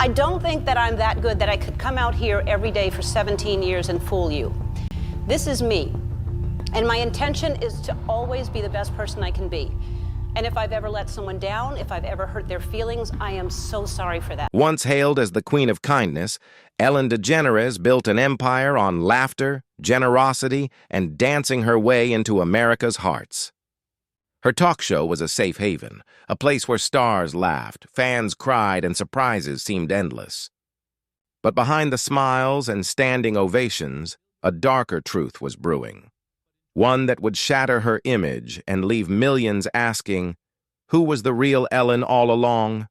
I don't think that I'm that good that I could come out here every day for 17 years and fool you. This is me. And my intention is to always be the best person I can be. And if I've ever let someone down, if I've ever hurt their feelings, I am so sorry for that. Once hailed as the Queen of Kindness, Ellen DeGeneres built an empire on laughter, generosity, and dancing her way into America's hearts. Her talk show was a safe haven, a place where stars laughed, fans cried, and surprises seemed endless. But behind the smiles and standing ovations, a darker truth was brewing. One that would shatter her image and leave millions asking, who was the real Ellen all along?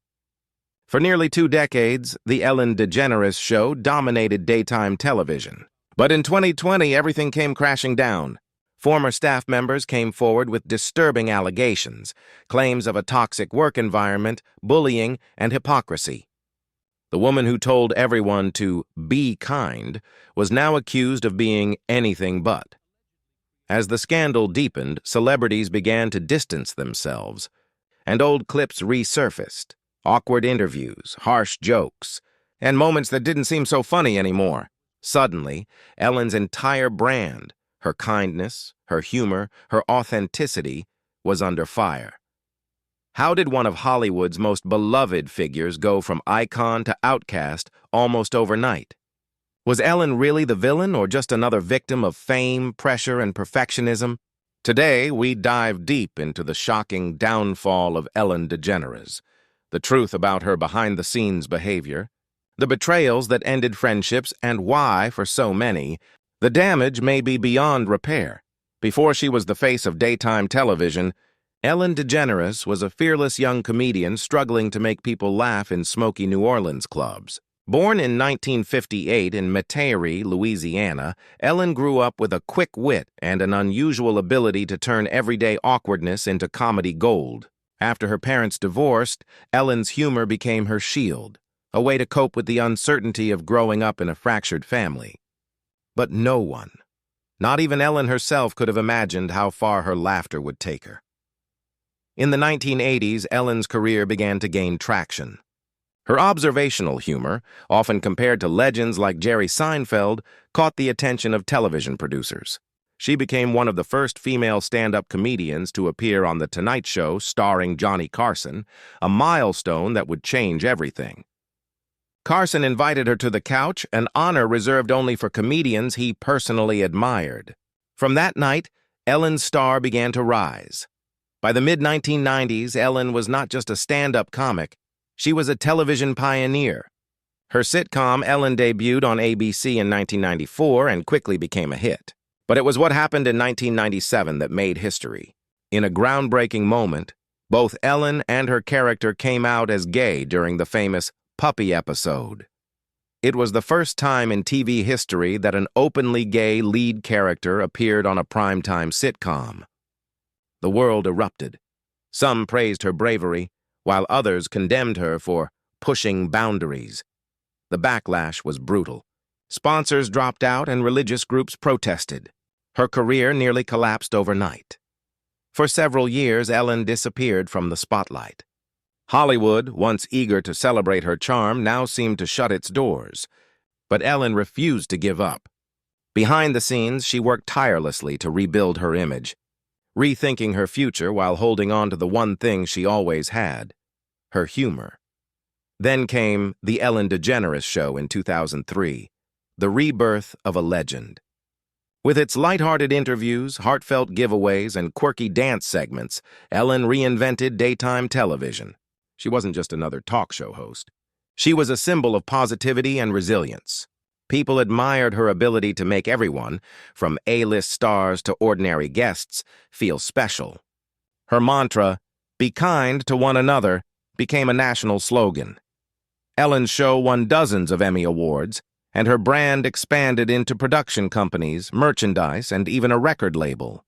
For nearly 2 decades, the Ellen DeGeneres Show dominated daytime television. But in 2020, everything came crashing down. Former staff members came forward with disturbing allegations, claims of a toxic work environment, bullying, and hypocrisy. The woman who told everyone to be kind was now accused of being anything but. As the scandal deepened, celebrities began to distance themselves, and old clips resurfaced, awkward interviews, harsh jokes, and moments that didn't seem so funny anymore. Suddenly, Ellen's entire brand, her kindness, her humor, her authenticity, was under fire. How did one of Hollywood's most beloved figures go from icon to outcast almost overnight? Was Ellen really the villain or just another victim of fame, pressure, and perfectionism? Today, we dive deep into the shocking downfall of Ellen DeGeneres, the truth about her behind-the-scenes behavior, the betrayals that ended friendships, and why, for so many, the damage may be beyond repair. Before she was the face of daytime television, Ellen DeGeneres was a fearless young comedian struggling to make people laugh in smoky New Orleans clubs. Born in 1958 in Metairie, Louisiana, Ellen grew up with a quick wit and an unusual ability to turn everyday awkwardness into comedy gold. After her parents divorced, Ellen's humor became her shield, a way to cope with the uncertainty of growing up in a fractured family. But no one, not even Ellen herself, could have imagined how far her laughter would take her. In the 1980s, Ellen's career began to gain traction. Her observational humor, often compared to legends like Jerry Seinfeld, caught the attention of television producers. She became one of the first female stand-up comedians to appear on The Tonight Show starring Johnny Carson, a milestone that would change everything. Carson invited her to the couch, an honor reserved only for comedians he personally admired. From that night, Ellen's star began to rise. By the mid-1990s, Ellen was not just a stand-up comic, she was a television pioneer. Her sitcom, Ellen, debuted on ABC in 1994 and quickly became a hit. But it was what happened in 1997 that made history. In a groundbreaking moment, both Ellen and her character came out as gay during the famous Puppy episode. It was the first time in TV history that an openly gay lead character appeared on a primetime sitcom. The world erupted. Some praised her bravery, while others condemned her for pushing boundaries. The backlash was brutal. Sponsors dropped out and religious groups protested. Her career nearly collapsed overnight. For several years, Ellen disappeared from the spotlight. Hollywood, once eager to celebrate her charm, now seemed to shut its doors. But Ellen refused to give up. Behind the scenes, she worked tirelessly to rebuild her image, rethinking her future while holding on to the one thing she always had, her humor. Then came The Ellen DeGeneres Show in 2003, the rebirth of a legend. With its lighthearted interviews, heartfelt giveaways, and quirky dance segments, Ellen reinvented daytime television. She wasn't just another talk show host. She was a symbol of positivity and resilience. People admired her ability to make everyone, from A-list stars to ordinary guests, feel special. Her mantra, "Be kind to one another," became a national slogan. Ellen's show won dozens of Emmy Awards, and her brand expanded into production companies, merchandise, and even a record label.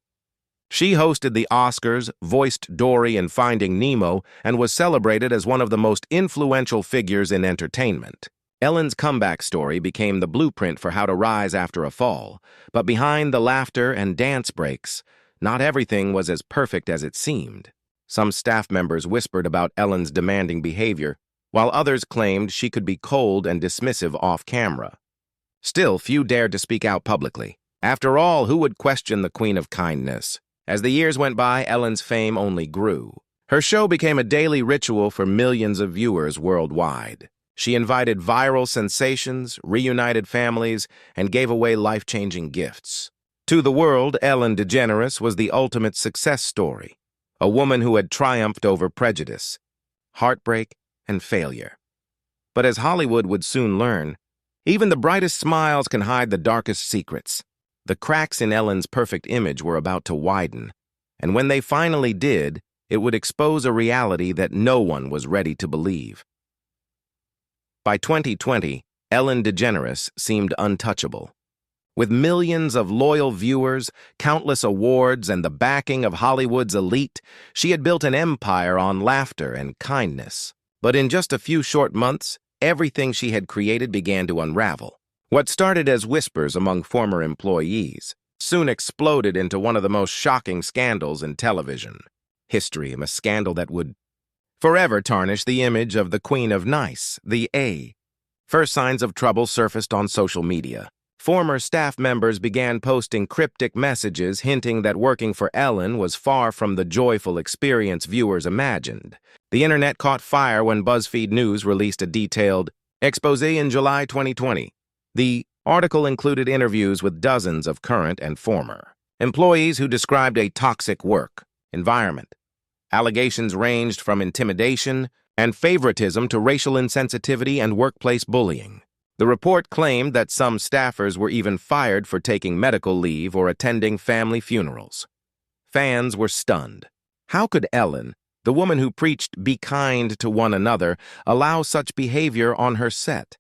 She hosted the Oscars, voiced Dory in Finding Nemo, and was celebrated as one of the most influential figures in entertainment. Ellen's comeback story became the blueprint for how to rise after a fall, but behind the laughter and dance breaks, not everything was as perfect as it seemed. Some staff members whispered about Ellen's demanding behavior, while others claimed she could be cold and dismissive off-camera. Still, few dared to speak out publicly. After all, who would question the Queen of Kindness? As the years went by, Ellen's fame only grew. Her show became a daily ritual for millions of viewers worldwide. She invited viral sensations, reunited families, and gave away life-changing gifts. To the world, Ellen DeGeneres was the ultimate success story, a woman who had triumphed over prejudice, heartbreak, and failure. But as Hollywood would soon learn, even the brightest smiles can hide the darkest secrets. The cracks in Ellen's perfect image were about to widen, and when they finally did, it would expose a reality that no one was ready to believe. By 2020, Ellen DeGeneres seemed untouchable. With millions of loyal viewers, countless awards, and the backing of Hollywood's elite, she had built an empire on laughter and kindness. But in just a few short months, everything she had created began to unravel. What started as whispers among former employees soon exploded into one of the most shocking scandals in television history, a scandal that would forever tarnish the image of the Queen of Nice, the A. First signs of trouble surfaced on social media. Former staff members began posting cryptic messages hinting that working for Ellen was far from the joyful experience viewers imagined. The internet caught fire when BuzzFeed News released a detailed expose in July 2020. The article included interviews with dozens of current and former employees who described a toxic work environment. Allegations ranged from intimidation and favoritism to racial insensitivity and workplace bullying. The report claimed that some staffers were even fired for taking medical leave or attending family funerals. Fans were stunned. How could Ellen, the woman who preached "be kind to one another," allow such behavior on her set?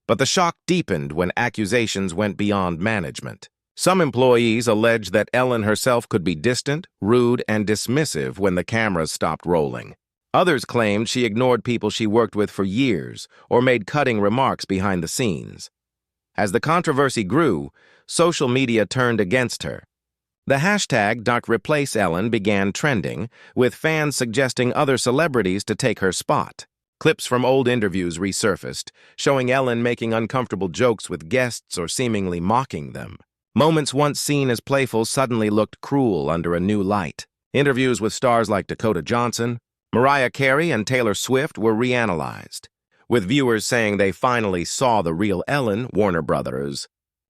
But the shock deepened when accusations went beyond management. Some employees alleged that Ellen herself could be distant, rude, and dismissive when the cameras stopped rolling. Others claimed she ignored people she worked with for years or made cutting remarks behind the scenes. As the controversy grew, social media turned against her. The hashtag #ReplaceEllen began trending, with fans suggesting other celebrities to take her spot. Clips from old interviews resurfaced, showing Ellen making uncomfortable jokes with guests or seemingly mocking them. Moments once seen as playful suddenly looked cruel under a new light. Interviews with stars like Dakota Johnson, Mariah Carey, and Taylor Swift were reanalyzed, with viewers saying they finally saw the real Ellen. Warner Brothers,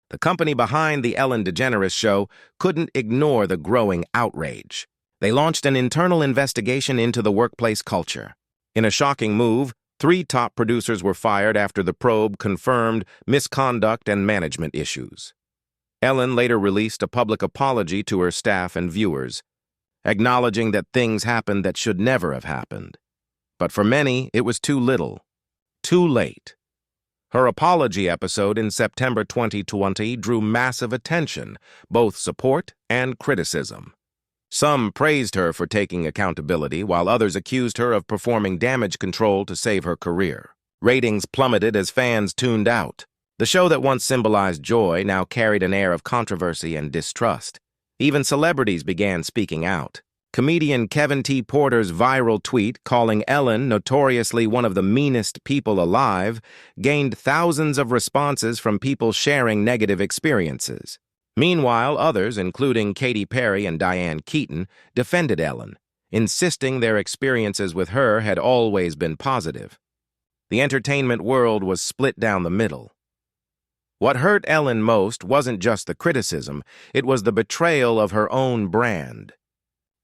the company behind the Ellen DeGeneres show, couldn't ignore the growing outrage. They launched an internal investigation into the workplace culture. In a shocking move, 3 top producers were fired after the probe confirmed misconduct and management issues. Ellen later released a public apology to her staff and viewers, acknowledging that things happened that should never have happened. But for many, it was too little, too late. Her apology episode in September 2020 drew massive attention, both support and criticism. Some praised her for taking accountability, while others accused her of performing damage control to save her career. Ratings plummeted as fans tuned out. The show that once symbolized joy now carried an air of controversy and distrust. Even celebrities began speaking out. Comedian Kevin T. Porter's viral tweet calling Ellen notoriously one of the meanest people alive gained thousands of responses from people sharing negative experiences. Meanwhile, others, including Katy Perry and Diane Keaton, defended Ellen, insisting their experiences with her had always been positive. The entertainment world was split down the middle. What hurt Ellen most wasn't just the criticism, it was the betrayal of her own brand.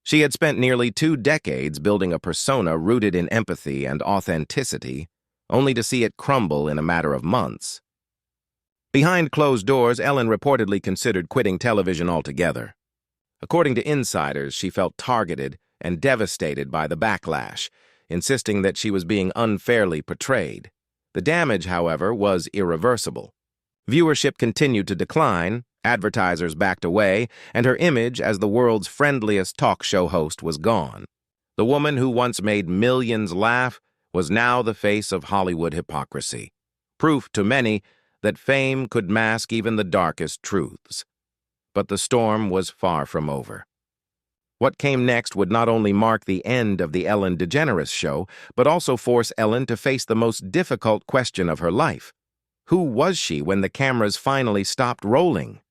She had spent nearly 2 decades building a persona rooted in empathy and authenticity, only to see it crumble in a matter of months. Behind closed doors, Ellen reportedly considered quitting television altogether. According to insiders, she felt targeted and devastated by the backlash, insisting that she was being unfairly portrayed. The damage, however, was irreversible. Viewership continued to decline, advertisers backed away, and her image as the world's friendliest talk show host was gone. The woman who once made millions laugh was now the face of Hollywood hypocrisy, proof to many that fame could mask even the darkest truths. But the storm was far from over. What came next would not only mark the end of the Ellen DeGeneres show, but also force Ellen to face the most difficult question of her life. Who was she when the cameras finally stopped rolling?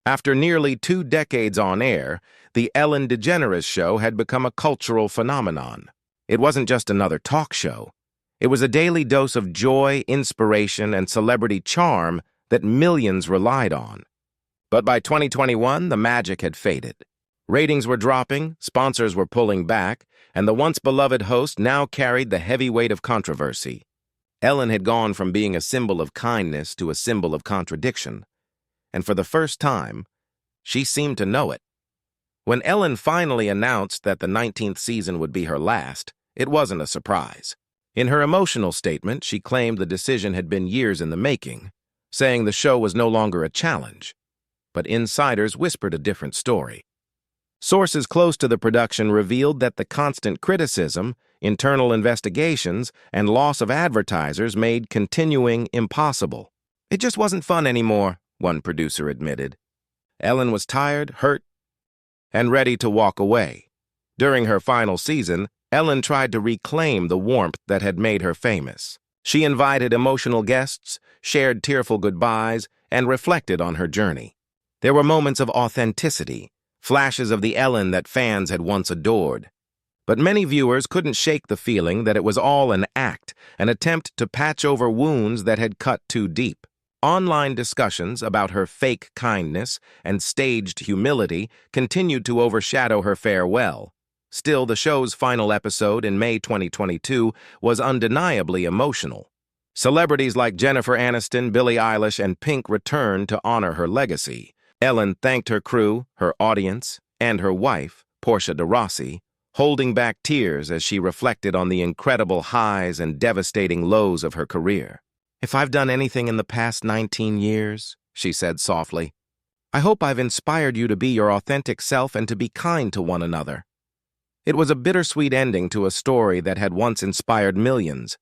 After nearly 2 decades on air, the Ellen DeGeneres show had become a cultural phenomenon. It wasn't just another talk show. It was a daily dose of joy, inspiration, and celebrity charm that millions relied on. But by 2021, the magic had faded. Ratings were dropping, sponsors were pulling back, and the once beloved host now carried the heavy weight of controversy. Ellen had gone from being a symbol of kindness to a symbol of contradiction. And for the first time, she seemed to know it. When Ellen finally announced that the 19th season would be her last, it wasn't a surprise. In her emotional statement, she claimed the decision had been years in the making, saying the show was no longer a challenge. But insiders whispered a different story. Sources close to the production revealed that the constant criticism, internal investigations, and loss of advertisers made continuing impossible. It just wasn't fun anymore, one producer admitted. Ellen was tired, hurt, and ready to walk away. During her final season, Ellen tried to reclaim the warmth that had made her famous. She invited emotional guests, shared tearful goodbyes, and reflected on her journey. There were moments of authenticity, flashes of the Ellen that fans had once adored. But many viewers couldn't shake the feeling that it was all an act, an attempt to patch over wounds that had cut too deep. Online discussions about her fake kindness and staged humility continued to overshadow her farewell. Still, the show's final episode in May 2022 was undeniably emotional. Celebrities like Jennifer Aniston, Billie Eilish, and Pink returned to honor her legacy. Ellen thanked her crew, her audience, and her wife, Portia de Rossi, holding back tears as she reflected on the incredible highs and devastating lows of her career. "If I've done anything in the past 19 years," she said softly, "I hope I've inspired you to be your authentic self and to be kind to one another." It was a bittersweet ending to a story that had once inspired millions.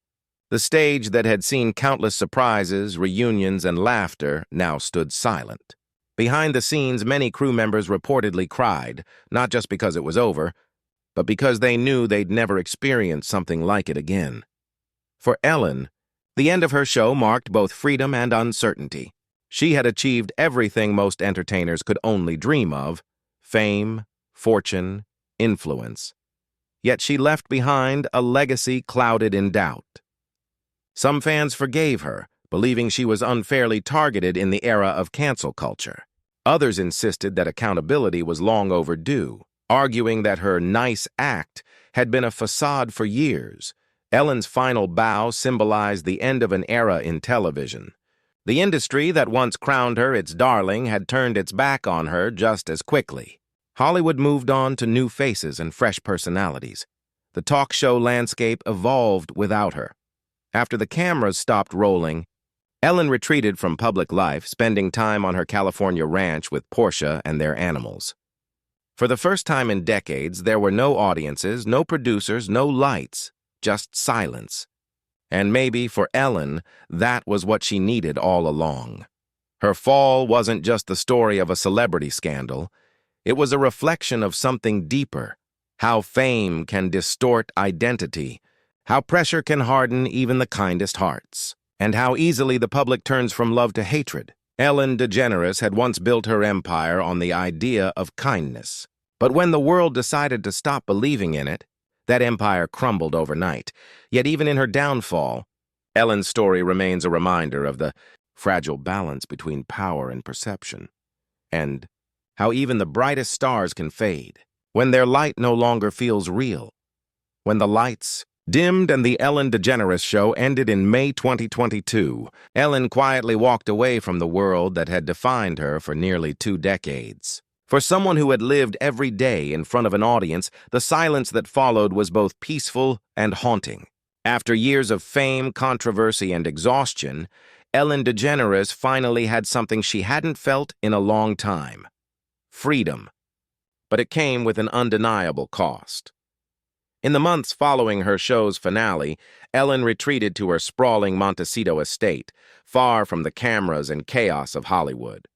The stage that had seen countless surprises, reunions, and laughter now stood silent. Behind the scenes, many crew members reportedly cried, not just because it was over, but because they knew they'd never experience something like it again. For Ellen, the end of her show marked both freedom and uncertainty. She had achieved everything most entertainers could only dream of: fame, fortune, influence. Yet she left behind a legacy clouded in doubt. Some fans forgave her, believing she was unfairly targeted in the era of cancel culture. Others insisted that accountability was long overdue, arguing that her nice act had been a facade for years. Ellen's final bow symbolized the end of an era in television. The industry that once crowned her its darling had turned its back on her just as quickly. Hollywood moved on to new faces and fresh personalities. The talk show landscape evolved without her. After the cameras stopped rolling, Ellen retreated from public life, spending time on her California ranch with Portia and their animals. For the first time in decades, there were no audiences, no producers, no lights, just silence. And maybe for Ellen, that was what she needed all along. Her fall wasn't just the story of a celebrity scandal. It was a reflection of something deeper: how fame can distort identity, how pressure can harden even the kindest hearts, and how easily the public turns from love to hatred. Ellen DeGeneres had once built her empire on the idea of kindness. But when the world decided to stop believing in it, that empire crumbled overnight. Yet even in her downfall, Ellen's story remains a reminder of the fragile balance between power and perception, and how even the brightest stars can fade when their light no longer feels real. When the lights dimmed and the Ellen DeGeneres show ended in May 2022, Ellen quietly walked away from the world that had defined her for nearly 2 decades. For someone who had lived every day in front of an audience, the silence that followed was both peaceful and haunting. After years of fame, controversy, and exhaustion, Ellen DeGeneres finally had something she hadn't felt in a long time: freedom. But it came with an undeniable cost. In the months following her show's finale, Ellen retreated to her sprawling Montecito estate, far from the cameras and chaos of Hollywood.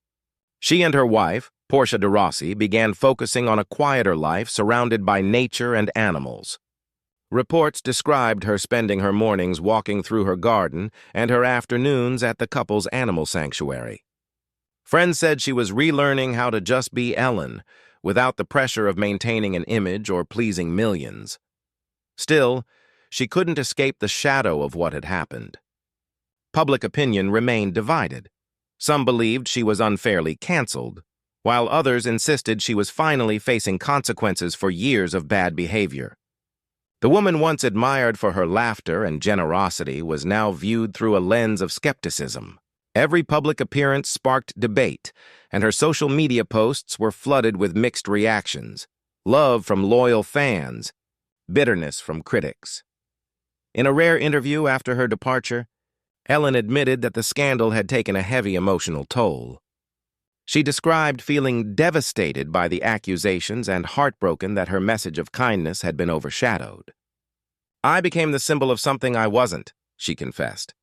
She and her wife, Portia de Rossi began focusing on a quieter life surrounded by nature and animals. Reports described her spending her mornings walking through her garden and her afternoons at the couple's animal sanctuary. Friends said she was relearning how to just be Ellen, without the pressure of maintaining an image or pleasing millions. Still, she couldn't escape the shadow of what had happened. Public opinion remained divided. Some believed she was unfairly canceled, while others insisted she was finally facing consequences for years of bad behavior. The woman once admired for her laughter and generosity was now viewed through a lens of skepticism. Every public appearance sparked debate, and her social media posts were flooded with mixed reactions: love from loyal fans, bitterness from critics. In a rare interview after her departure, Ellen admitted that the scandal had taken a heavy emotional toll. She described feeling devastated by the accusations and heartbroken that her message of kindness had been overshadowed. "I became the symbol of something I wasn't," she confessed.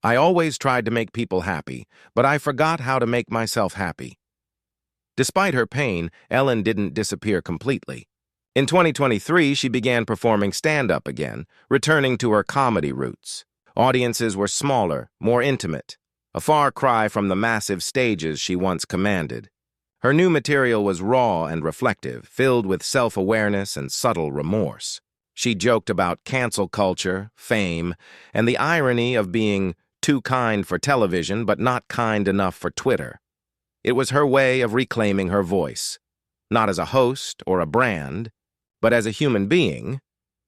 "I always tried to make people happy, but I forgot how to make myself happy." Despite her pain, Ellen didn't disappear completely. In 2023, she began performing stand-up again, returning to her comedy roots. Audiences were smaller, more intimate, a far cry from the massive stages she once commanded. Her new material was raw and reflective, filled with self-awareness and subtle remorse. She joked about cancel culture, fame, and the irony of being too kind for television but not kind enough for Twitter. It was her way of reclaiming her voice, not as a host or a brand, but as a human being.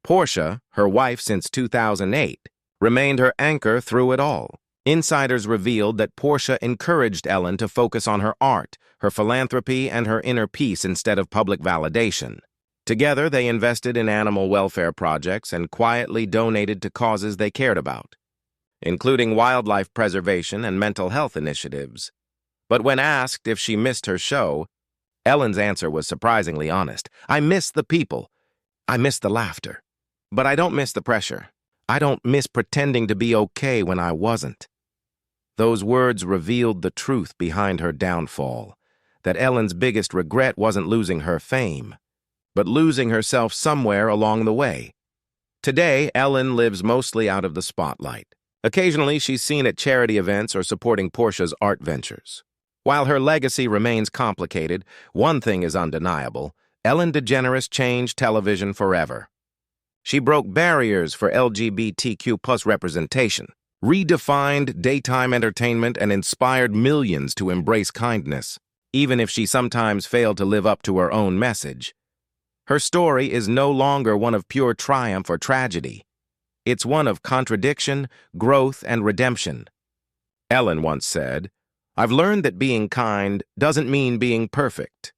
Portia, her wife since 2008, remained her anchor through it all. Insiders revealed that Portia encouraged Ellen to focus on her art, her philanthropy, and her inner peace instead of public validation. Together, they invested in animal welfare projects and quietly donated to causes they cared about, including wildlife preservation and mental health initiatives. But when asked if she missed her show, Ellen's answer was surprisingly honest. "I miss the people. I miss the laughter. But I don't miss the pressure. I don't miss pretending to be okay when I wasn't." Those words revealed the truth behind her downfall, that Ellen's biggest regret wasn't losing her fame, but losing herself somewhere along the way. Today, Ellen lives mostly out of the spotlight. Occasionally, she's seen at charity events or supporting Portia's art ventures. While her legacy remains complicated, one thing is undeniable: Ellen DeGeneres changed television forever. She broke barriers for LGBTQ+ representation, redefined daytime entertainment, and inspired millions to embrace kindness, even if she sometimes failed to live up to her own message. Her story is no longer one of pure triumph or tragedy. It's one of contradiction, growth, and redemption. Ellen once said, "I've learned that being kind doesn't mean being perfect."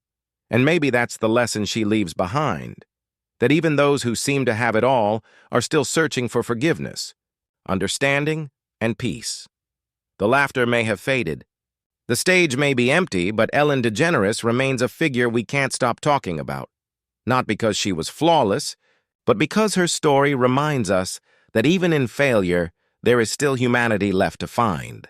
And maybe that's the lesson she leaves behind, that even those who seem to have it all are still searching for forgiveness, understanding, and peace. The laughter may have faded. The stage may be empty, but Ellen DeGeneres remains a figure we can't stop talking about. Not because she was flawless, but because her story reminds us that even in failure, there is still humanity left to find.